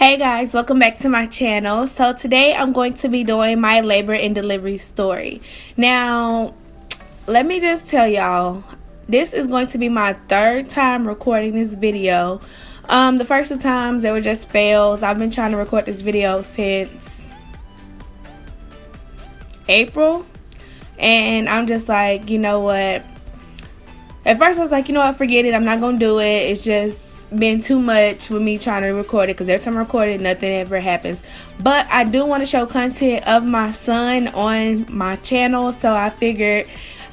Hey guys, welcome back to my channel. So today I'm going to be doing my labor and delivery story. Now, let me just tell y'all, this is going to be my third time recording this video. The first two times they were just fails. I've been trying to record this video since April, and I'm just like, you know what? At first I was like, you know what, forget it. I'm not gonna do it. It's just been too much for me trying to record it, because every time I record it, nothing ever happens. But I do want to show content of my son on my channel, so I figured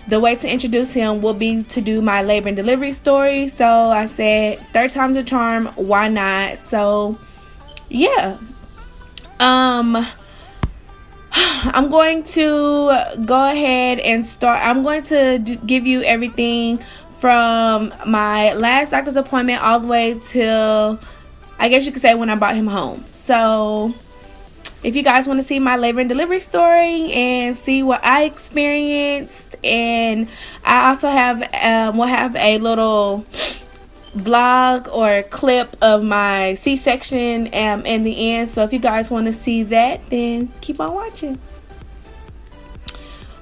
the way to introduce him will be to do my labor and delivery story. So I said, third time's a charm, why not? So yeah, I'm going to go ahead and start. I'm going to give you everything from my last doctor's appointment all the way till, I guess you could say, when I brought him home. So if you guys want to see my labor and delivery story and see what I experienced, and I also will have a little vlog or clip of my C-section in the end. So if you guys want to see that, then keep on watching.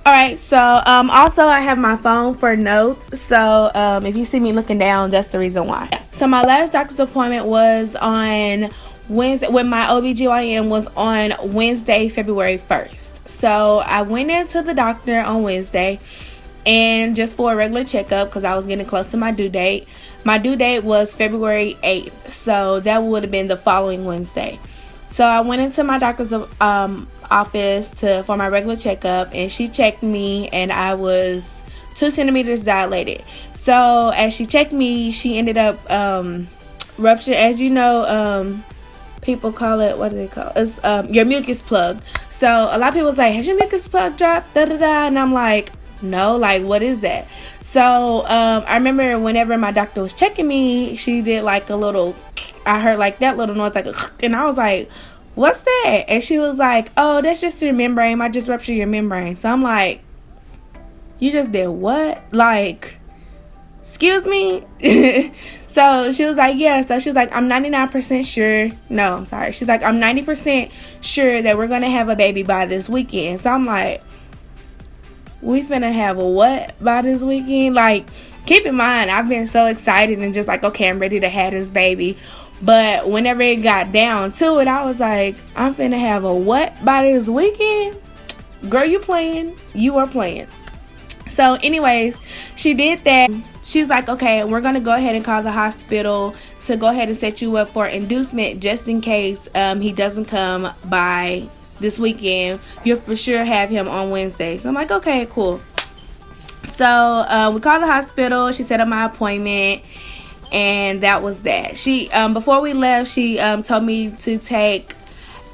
Alright, so also I have my phone for notes, so if you see me looking down, that's the reason why. So my last doctor's appointment was on Wednesday, when my OBGYN was on Wednesday, February 1st. So I went into the doctor on Wednesday, and just for a regular checkup, because I was getting close to my due date. My due date was February 8th, so that would have been the following Wednesday. So I went into my doctor's office for my regular checkup, and she checked me, and I was 2 centimeters dilated. So as she checked me, she ended up ruptured. As you know, people call it, what do they call it? It's your mucus plug. So a lot of people say, has your mucus plug dropped? Da da da. And I'm like, no, like, what is that? So I remember whenever my doctor was checking me, she did like a little, I heard like that little noise, like a, and I was like, what's that? And she was like, oh, that's just your membrane. I just ruptured your membrane. So I'm like, you just did what? Like, excuse me? So she was like, yeah. So she was like, I'm 99% sure. No, I'm sorry. She's like, I'm 90% sure that we're going to have a baby by this weekend. So I'm like, we finna have a what by this weekend? Like, keep in mind, I've been so excited and just like, okay, I'm ready to have this baby. But whenever it got down to it, I was like, I'm finna have a what by this weekend? Girl, you playing. You are playing. So anyways, she did that. She's like, okay, we're going to go ahead and call the hospital to go ahead and set you up for inducement, just in case he doesn't come by this weekend. You'll for sure have him on Wednesday. So I'm like, okay, cool. So we called the hospital. She set up my appointment, and that was that. She before we left, she told me to take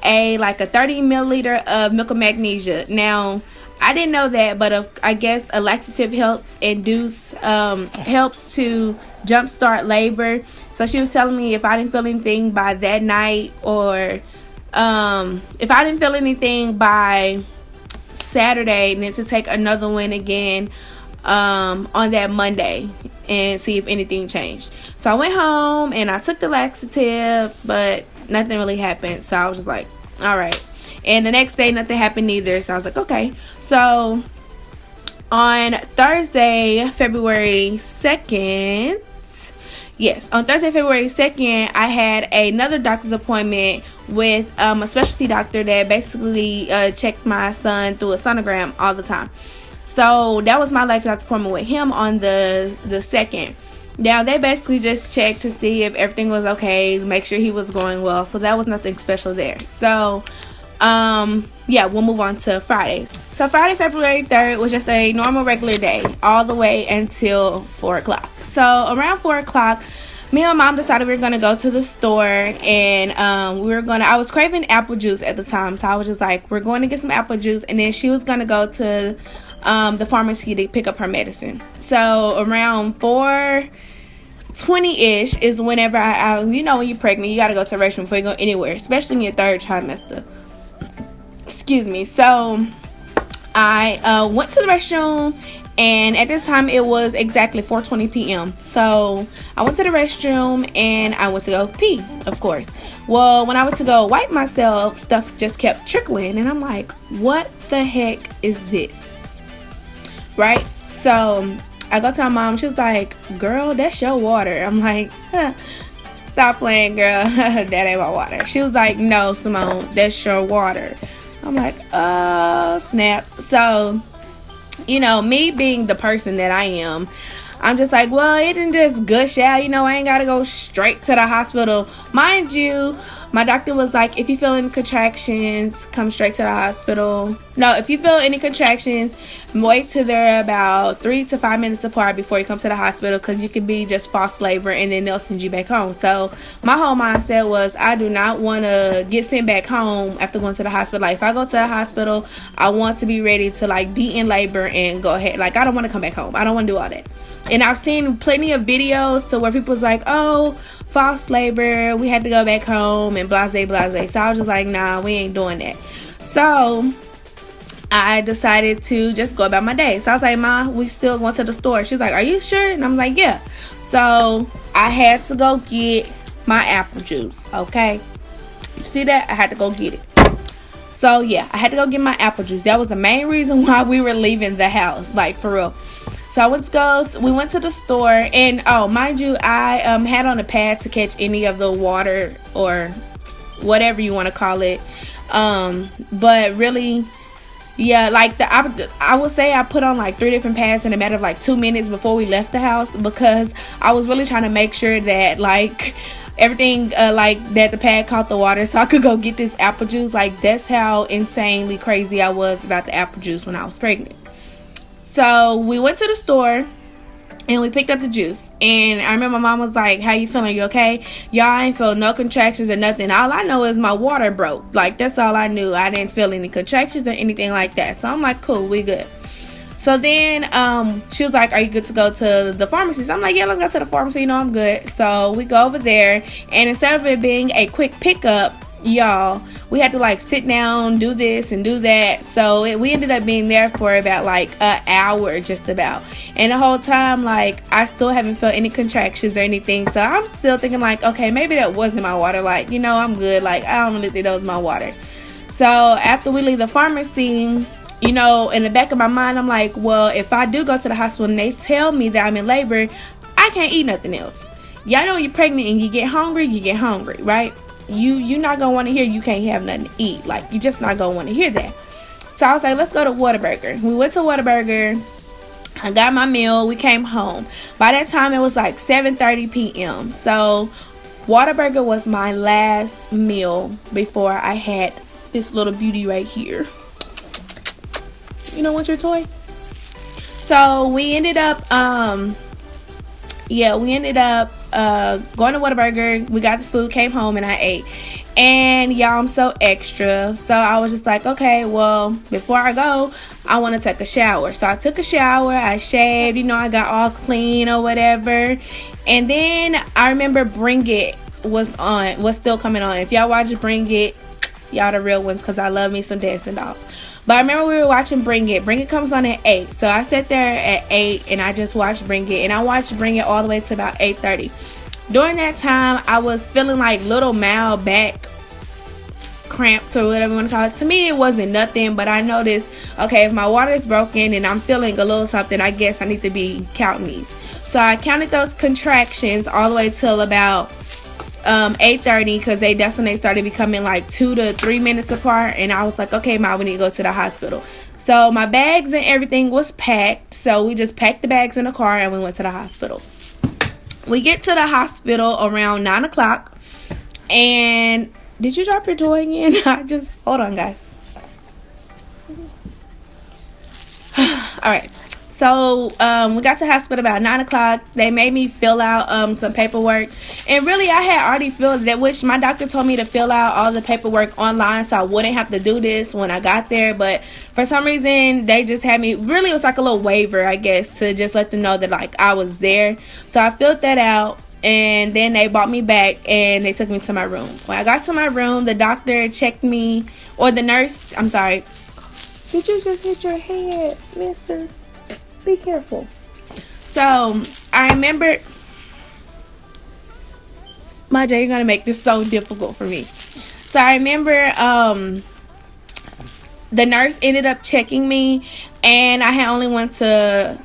a 30 milliliter of milk of magnesia. Now, I didn't know that, but I guess a laxative helps to jumpstart labor. So she was telling me if I didn't feel anything by that night, or if I didn't feel anything by Saturday, and then to take another one again on that Monday and see if anything changed. So I went home and I took the laxative, but nothing really happened. So I was just like, all right. And the next day, nothing happened either. So I was like, okay. So on Thursday, February 2nd, yes, on Thursday, February 2nd, I had another doctor's appointment with a specialty doctor that basically checked my son through a sonogram all the time. So that was my last doctor's appointment with him on the 2nd. Now, they basically just checked to see if everything was okay, make sure he was going well. So that was nothing special there. So yeah, we'll move on to Friday. So Friday, February 3rd was just a normal regular day all the way until 4 o'clock. So around 4 o'clock, me and my mom decided we were going to go to the store, and I was craving apple juice at the time. So I was just like, we're going to get some apple juice, and then she was going to go to the pharmacy to pick up her medicine. So around 4:20-ish is whenever I you know, when you're pregnant, you got to go to the restroom before you go anywhere, especially in your third trimester. Excuse me. So I went to the restroom, And at this time it was exactly 4:20 p.m. So I went to the restroom and I went to go pee, of course. Well, when I went to go wipe myself, stuff just kept trickling, and I'm like, what the heck is this? Right? So I go to my mom. She was like, girl, that's your water. I'm like, stop playing, girl. That ain't my water. She was like, no, Simone, that's your water. I'm like, oh, snap. So, you know, me being the person that I am, I'm just like, well, it didn't just gush out. You know, I ain't got to go straight to the hospital. Mind you, my doctor was like, if you feel any contractions, come straight to the hospital. No, if you feel any contractions, wait till they're about 3 to 5 minutes apart before you come to the hospital, because you could be just false labor and then they'll send you back home. So my whole mindset was, I do not want to get sent back home after going to the hospital. Like, if I go to the hospital, I want to be ready to like be in labor and go ahead. Like, I don't want to come back home. I don't want to do all that. And I've seen plenty of videos to where people's like, oh, false labor, we had to go back home and blase blase. So I was just like, nah, we ain't doing that. So I decided to just go about my day. So I was like, Ma, we still going to the store. She's like, are you sure? And I'm like, yeah. So I had to go get my apple juice. Okay, you see that? I had to go get it. So yeah, I had to go get my apple juice. That was the main reason why we were leaving the house, like, for real. So we went to the store, and oh, mind you, I had on a pad to catch any of the water or whatever you want to call it. But really, yeah, like I would say I put on like 3 different pads in a matter of like 2 minutes before we left the house, because I was really trying to make sure that like everything like that the pad caught the water so I could go get this apple juice. Like, that's how insanely crazy I was about the apple juice when I was pregnant. So we went to the store and we picked up the juice, and I remember my mom was like, how you feeling? You okay? Y'all, I ain't feel no contractions or nothing. All I know is my water broke. Like, that's all I knew. I didn't feel any contractions or anything like that. So I'm like, cool, we good. So then she was like, are you good to go to the pharmacy? So I'm like, yeah, let's go to the pharmacy. You know, I'm good. So we go over there, and instead of it being a quick pickup, y'all, we had to like sit down, do this and do that. So we ended up being there for about like an hour, just about. And the whole time, like, I still haven't felt any contractions or anything. So I'm still thinking like, okay, maybe that wasn't my water. Like, you know, I'm good. Like, I don't really think that was my water. So after we leave the pharmacy, you know, in the back of my mind, I'm like, well, if I do go to the hospital and they tell me that I'm in labor, I can't eat nothing else. Y'all know when you're pregnant and you get hungry, right? You're not gonna want to hear you can't have nothing to eat. Like, you just not gonna want to hear that. So I was like, let's go to Whataburger. We went to Whataburger. I got my meal. We came home. By that time, it was like 7:30 p.m. So Whataburger was my last meal before I had this little beauty right here. You know, what's your toy? So we ended up going to Whataburger. We got the food, came home, and I ate. And y'all, I'm so extra. So I was just like, okay, well, before I go, I want to take a shower. So I took a shower, I shaved, you know, I got all clean or whatever. And then I remember Bring It was still coming on. If y'all watch Bring It, y'all the real ones, because I love me some dancing dolls. But I remember we were watching Bring It. Bring It comes on at 8. So I sat there at 8 and I just watched Bring It. And I watched Bring It all the way to about 8:30. During that time, I was feeling like little mild back cramps or whatever you want to call it. To me, it wasn't nothing. But I noticed, okay, if my water is broken and I'm feeling a little something, I guess I need to be counting these. So I counted those contractions all the way till about 8:30, because that's when they started becoming like 2 to 3 minutes apart. And I was like, okay, Ma, we need to go to the hospital. So my bags and everything was packed. So we just packed the bags in the car and we went to the hospital. We get to the hospital around 9 o'clock. And did you drop your toy again? Hold on, guys. Alright. So we got to the hospital about 9 o'clock. They made me fill out some paperwork. And really, I had already filled that, which my doctor told me to fill out all the paperwork online so I wouldn't have to do this when I got there. But for some reason, they just had me, really, it was like a little waiver, I guess, to just let them know that like I was there. So I filled that out. And then they brought me back and they took me to my room. When I got to my room, the doctor checked me, or the nurse, I'm sorry. Did you just hit your head, mister? Be careful. So I remember, Maja, you're gonna make this so difficult for me. So I remember the nurse ended up checking me, and I had only went to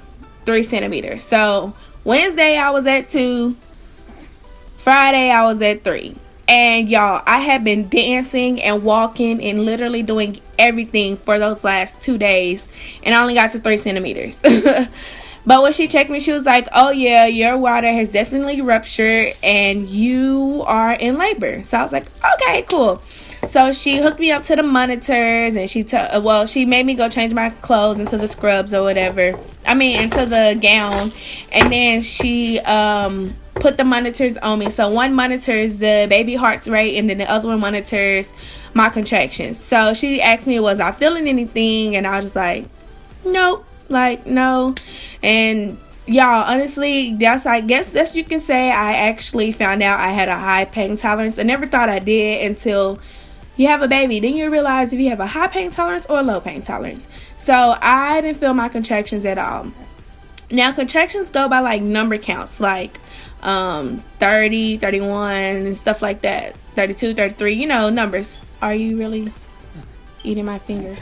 3 centimeters. So Wednesday I was at 2, Friday I was at 3. And y'all, I had been dancing and walking and literally doing everything for those last 2 days, and I only got to 3 centimeters. But when she checked me, she was like, oh yeah, your water has definitely ruptured and you are in labor. So I was like, okay, cool. So she hooked me up to the monitors, and she made me go change my clothes into the scrubs or whatever. Into the gown. And then she put the monitors on me. So one monitors the baby heart's rate, and then the other one monitors my contractions. So she asked me, was I feeling anything? And I was just like, nope. No. And y'all, honestly, I guess that's, you can say, I actually found out I had a high pain tolerance. I never thought I did until you have a baby. Then you realize if you have a high pain tolerance or a low pain tolerance. So I didn't feel my contractions at all. Now, contractions go by like number counts, like 30, 31 and stuff like that, 32, 33, numbers. Are you really eating my finger?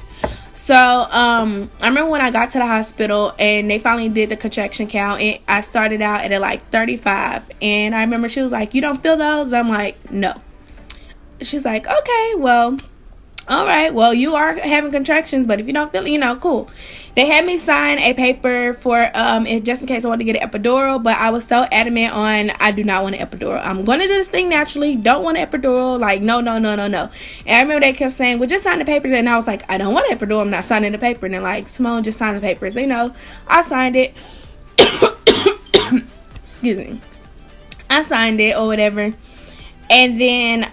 So I remember when I got to the hospital and they finally did the contraction count, and I started out at like 35, and I remember she was like, you don't feel those? I'm like, no. She's like, okay, well, all right, well, you are having contractions, but if you don't feel it, cool. They had me sign a paper for just in case I wanted to get an epidural, but I was so adamant on I do not want an epidural. I'm going to do this thing naturally. Don't want an epidural. Like, no. And I remember they kept saying, well, just sign the papers. And I was like, I don't want an epidural. I'm not signing the paper. And they're like, Simone, just sign the papers. I signed it. Excuse me. I signed it or whatever. And then,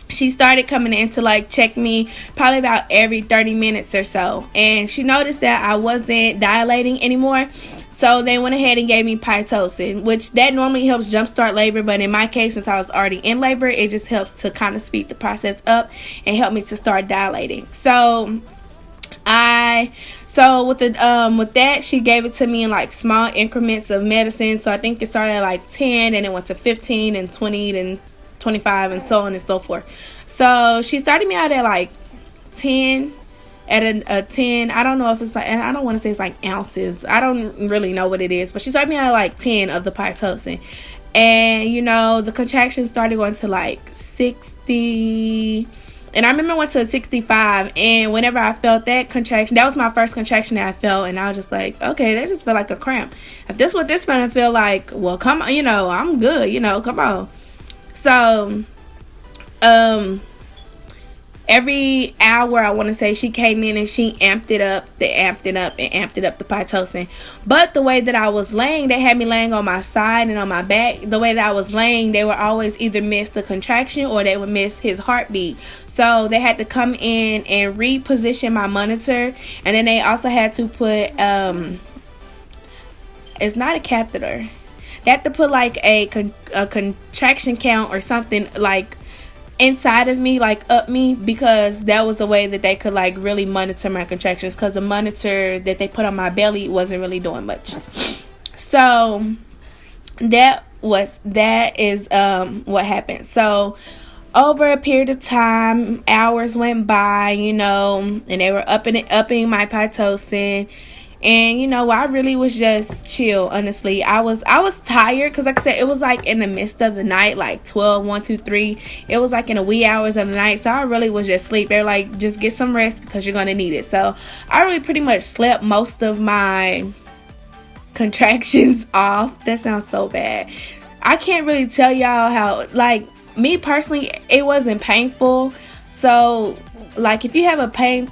she started coming in to like check me probably about every 30 minutes or so. And she noticed that I wasn't dilating anymore. So they went ahead and gave me Pitocin, which that normally helps jumpstart labor. But in my case, since I was already in labor, it just helps to kind of speed the process up and help me to start dilating. So with that, she gave it to me in like small increments of medicine. So I think it started at like 10, and it went to 15 and 20 and 25 and so on and so forth. So she started me out at like 10, at a 10. I don't know if it's like, I don't want to say it's like ounces. I don't really know what it is, but she started me out at like 10 of the Pitocin. And the contractions started going to like 60. And I remember I went to 65, and whenever I felt that contraction, that was my first contraction that I felt, and I was just like, okay, that just felt like a cramp. If this what this gonna feel like, well, come on, I'm good, come on. So, every hour, I want to say, she came in and she amped it up the Pitocin. But the way that I was laying, they had me laying on my side and on my back. The way that I was laying, they would always either miss the contraction or they would miss his heartbeat. So they had to come in and reposition my monitor, and then they also had to put it's not a catheter. They have to put like a contraction count or something like inside of me, like up me, because that was the way that they could like really monitor my contractions, because the monitor that they put on my belly wasn't really doing much. So that is what happened. So over a period of time, hours went by, and they were upping my Pitocin. And I really was just chill, honestly. I was tired because, like I said, it was like in the midst of the night, like 12, 1, 2, 3. It was like in the wee hours of the night, so I really was just asleep. They're like, just get some rest because you're gonna need it. So I really pretty much slept most of my contractions off. That sounds so bad. I can't really tell y'all how, like, me personally, it wasn't painful. So like, if you have a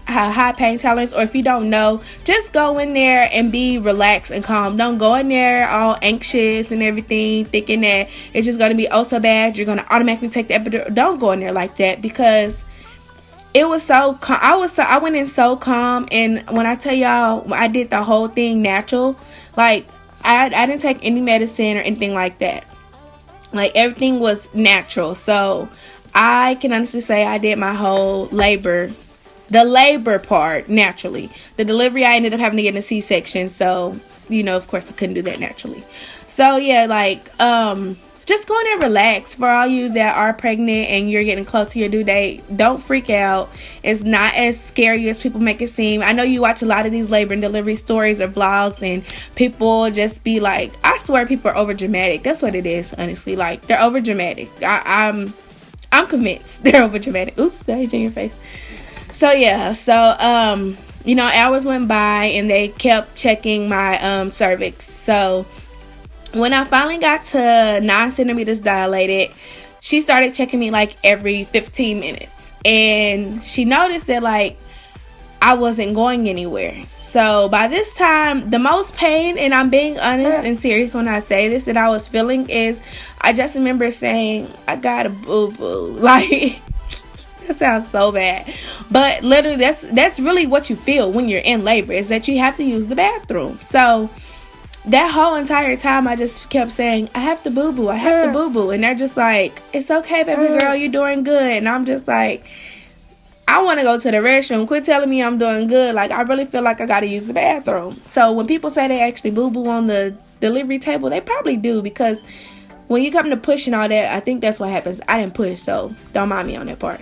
high pain tolerance, or if you don't know, just go in there and be relaxed and calm. Don't go in there all anxious and everything, thinking that it's just going to be oh so bad, you're going to automatically take the epidural. Don't go in there like that, because it was so calm. I went in so calm, and when I tell y'all, I did the whole thing natural. Like, I didn't take any medicine or anything like that. Like, everything was natural. So I can honestly say I did my whole labor the labor part naturally. The delivery, I ended up having to get in a C-section, so of course I couldn't do that naturally. So yeah, like just go in and relax. For all you that are pregnant and you're getting close to your due date, don't freak out. It's not as scary as people make it seem. I know you watch a lot of these labor and delivery stories or vlogs, and people just be like, I swear people are over dramatic. That's what it is, honestly. Like, they're over dramatic. I'm convinced they're over dramatic. Oops, that hit you in your face. So yeah, hours went by and they kept checking my cervix. So when I finally got to 9 centimeters dilated, she started checking me like every 15 minutes. And she noticed that like I wasn't going anywhere. So by this time, the most pain, and I'm being honest and serious when I say this, that I was feeling is, I just remember saying, I got a boo-boo. Like, that sounds so bad. But literally, that's really what you feel when you're in labor, is that you have to use the bathroom. So that whole entire time, I just kept saying, I have to boo-boo, I have to boo-boo. And they're just like, it's okay, baby girl, you're doing good. And I'm just like, I want to go to the restroom. Quit telling me I'm doing good. Like, I really feel like I got to use the bathroom. So when people say they actually boo-boo on the delivery table, they probably do. Because when you come to push and all that, I think that's what happens. I didn't push, so don't mind me on that part.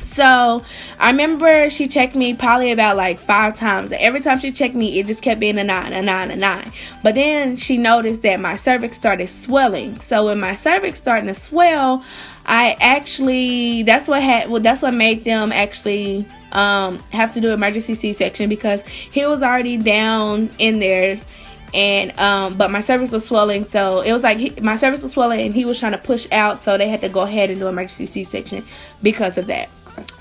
So I remember she checked me probably about like 5 times. Every time she checked me, it just kept being a 9, a 9, a 9. But then she noticed that my cervix started swelling. So when my cervix started to swell, that's what made them actually have to do emergency C-section, because he was already down in there. And but my cervix was swelling, so it was like my cervix was swelling and he was trying to push out, so they had to go ahead and do emergency C-section because of that.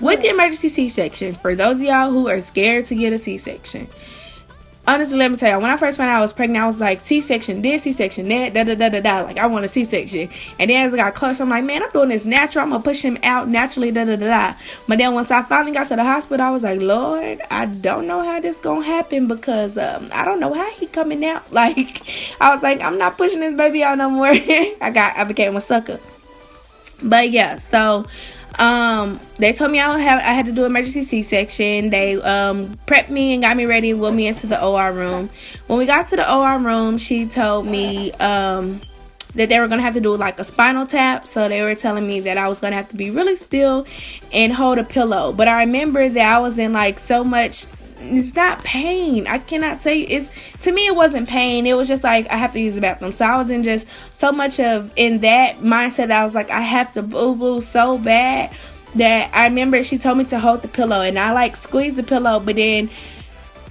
With the emergency C-section, for those of y'all who are scared to get a C-section, honestly, let me tell you, when I first found out I was pregnant, I was like, C-section this, C-section that, da-da-da-da-da, like, I want a C-section. And then as I got closer, I'm like, man, I'm doing this natural, I'm gonna push him out naturally, da-da-da-da. But then once I finally got to the hospital, I was like, Lord, I don't know how this gonna happen, because I don't know how he coming out. Like, I was like, I'm not pushing this baby out no more. I became a sucker. But yeah, so they told me I had to do emergency C-section. They prepped me and got me ready and wheeled me into the OR room. When we got to the OR room, she told me that they were gonna have to do like a spinal tap. So they were telling me that I was gonna have to be really still and hold a pillow. But I remember that I was in like so much, it's not pain, I cannot tell you, to me it wasn't pain, it was just like I have to use the bathroom. So I was in just so much in that mindset that I was like, I have to boo-boo so bad, that I remember she told me to hold the pillow, and I like squeezed the pillow, but then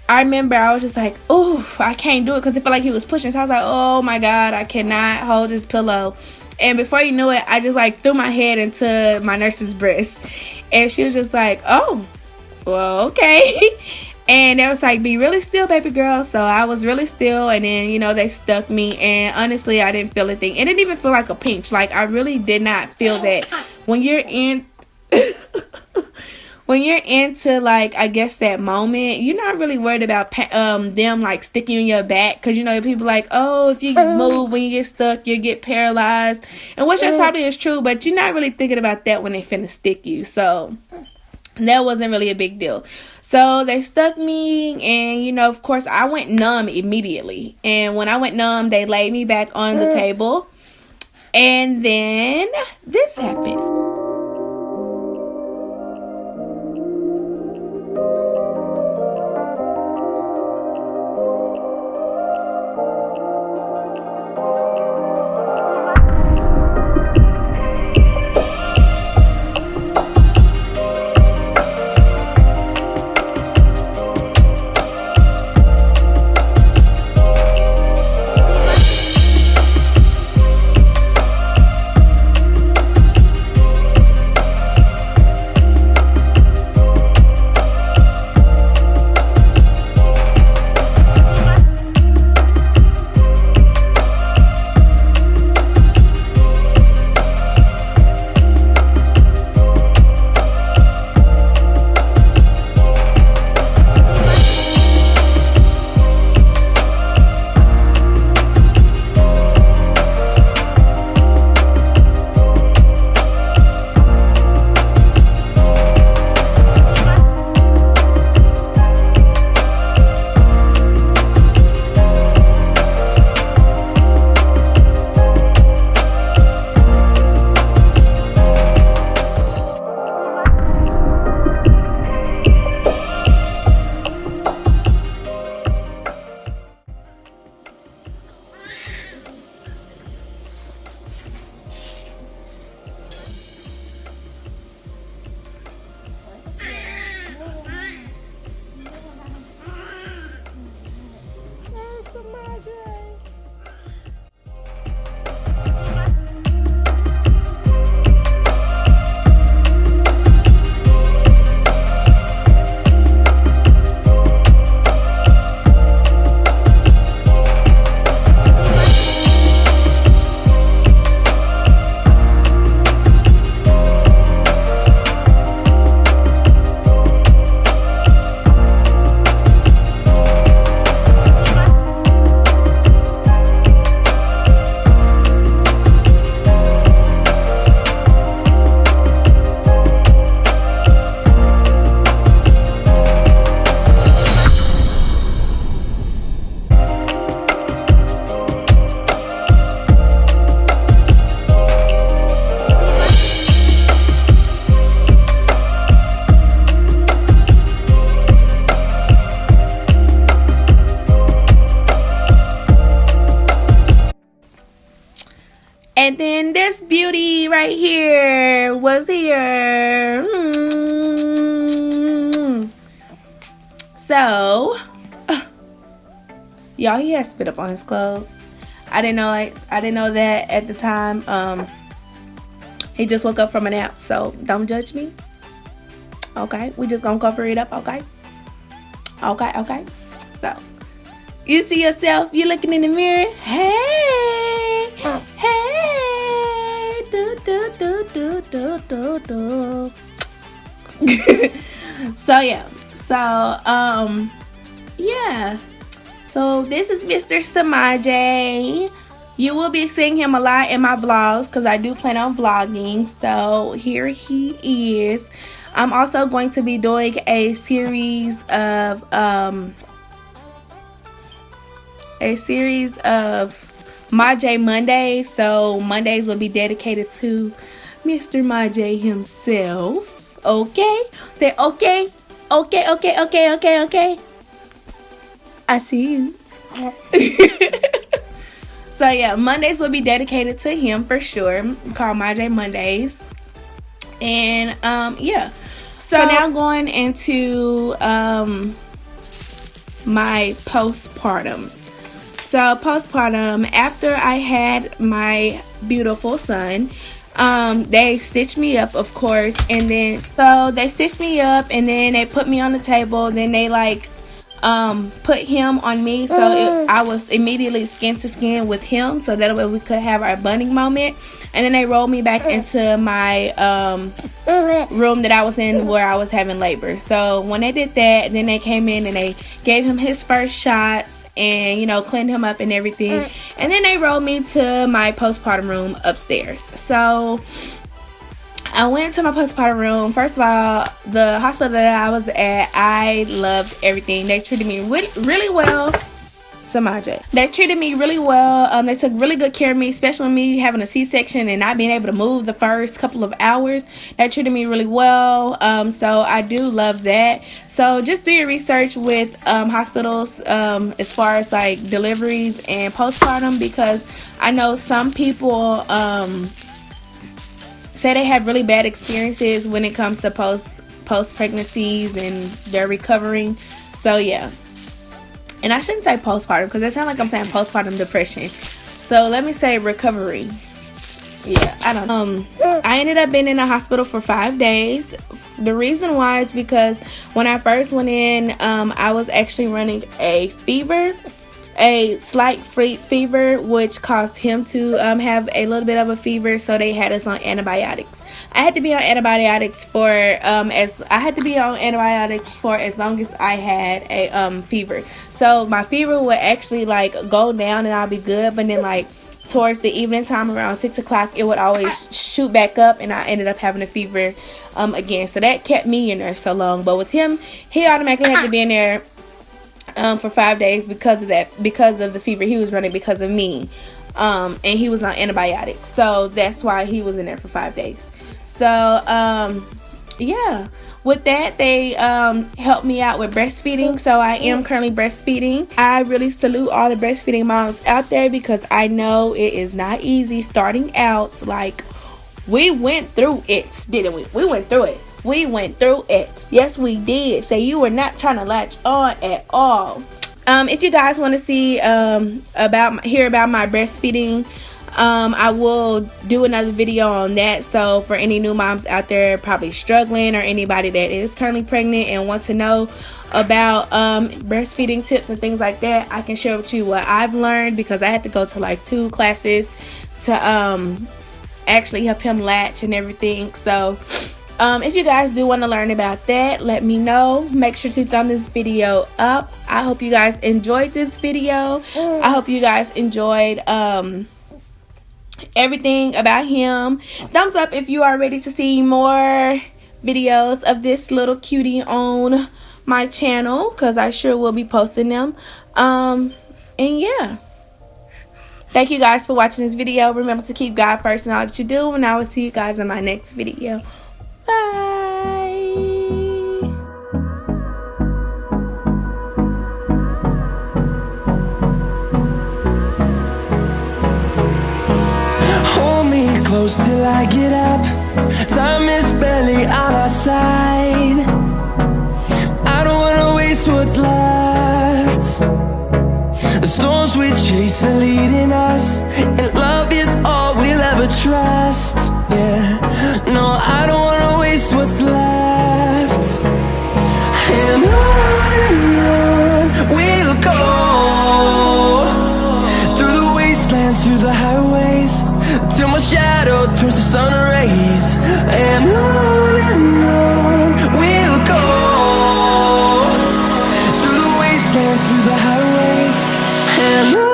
I remember I was just like, oh, I can't do it, because it felt like he was pushing. So I was like, oh my god, I cannot hold this pillow. And before you knew it, I just like threw my head into my nurse's breast, and she was just like, oh, well, okay. And they was like, be really still, baby girl. So I was really still, and then they stuck me, and honestly I didn't feel a thing. It didn't even feel like a pinch. Like, I really did not feel that. When you're in when you're into, like, I guess that moment, you're not really worried about them like sticking you in your back, because people like, oh, if you move when you get stuck, you get paralyzed, and which is probably is true, but you're not really thinking about that when they finna stick you. So that wasn't really a big deal. So they stuck me, and of course I went numb immediately. And when I went numb, they laid me back on the table, and then this happened. baby right here was here. So, y'all, he had spit up on his clothes. I didn't know that at the time. He just woke up from a nap, so don't judge me. Okay, we just gonna cover it up. Okay. So, you see yourself, you looking in the mirror. Hey, do. So yeah. So this is Mr. Samaja. You will be seeing him a lot in my vlogs because I do plan on vlogging. So here he is. I'm also going to be doing a series of Maja Mondays. So Mondays will be dedicated to Mr. Maja himself. Okay? Say okay. Okay. I see you. So yeah, Mondays will be dedicated to him for sure. Called Maja Mondays. And yeah. So now going into my postpartum. So postpartum, after I had my beautiful son, they stitched me up, of course, and then they stitched me up, and then they put me on the table. Then they put him on me, so I was immediately skin to skin with him, so that way we could have our bonding moment. And then they rolled me back into my room that I was in where I was having labor. So when they did that, then they came in and they gave him his first shots and, you know, cleaned him up and everything. And then they rolled me to my postpartum room upstairs. So I went to my postpartum room. First of all, the hospital that I was at, I loved everything. They treated me really well. Samaja. They treated me really well. They took really good care of me, especially with me having a C-section and not being able to move the first couple of hours. They treated me really well. So I do love that. So just do your research with hospitals as far as like deliveries and postpartum, because I know some people say they have really bad experiences when it comes to post pregnancies and they're recovering. So yeah. And I shouldn't say postpartum because it sounds like I'm saying postpartum depression. So let me say recovery. Yeah, I don't know. I ended up being in the hospital for 5 days. The reason why is because when I first went in, I was actually running a fever, a slight fever, which caused him to have a little bit of a fever. So they had us on antibiotics. I had to be on antibiotics for as long as I had a fever. So my fever would actually like go down and I'll be good, but then like towards the evening time around 6 o'clock it would always shoot back up and I ended up having a fever again. So that kept me in there so long. But with him, he automatically had to be in there for 5 days because of the fever he was running because of me. And he was on antibiotics. So that's why he was in there for 5 days. So yeah, with that they helped me out with breastfeeding. So I am currently breastfeeding. I really salute all the breastfeeding moms out there because I know it is not easy starting out. Like, we went through it, didn't we? We went through it. Yes, we did. So you were not trying to latch on at all. If you guys want to see hear about my breastfeeding, I will do another video on that. So for any new moms out there probably struggling, or anybody that is currently pregnant and want to know about breastfeeding tips and things like that, I can share with you what I've learned, because I had to go to like 2 classes to actually help him latch and everything. So if you guys do want to learn about that, let me know. Make sure to thumb this video up. I hope you guys enjoyed this video. I hope you guys enjoyed everything about him. Thumbs up if you are ready to see more videos of this little cutie on my channel, because I sure will be posting them. And yeah, thank you guys for watching this video. Remember to keep God first in all that you do, and I will see you guys in my next video. Bye. Hold me close till till I get up. Time is barely on our side. I don't wanna waste what's left. The storms we chase are leading us, and love is all we'll ever trust. Yeah, no, I don't wanna waste what's left. And on we'll go, through the wastelands, through the highways, till my shadow turns to sun rays. And on we'll go, through the wastelands, through the highways, and on.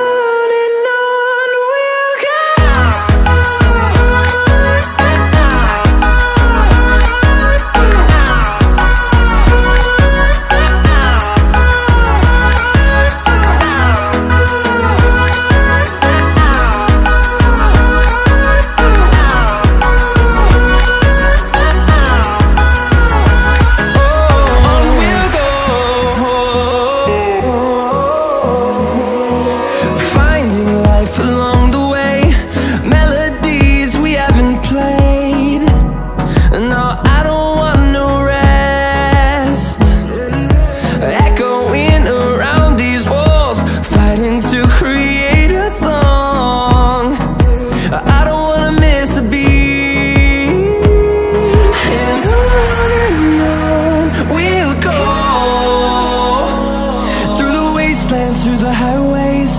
Through the highways,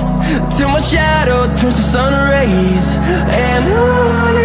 till my shadow turns to sun rays. And on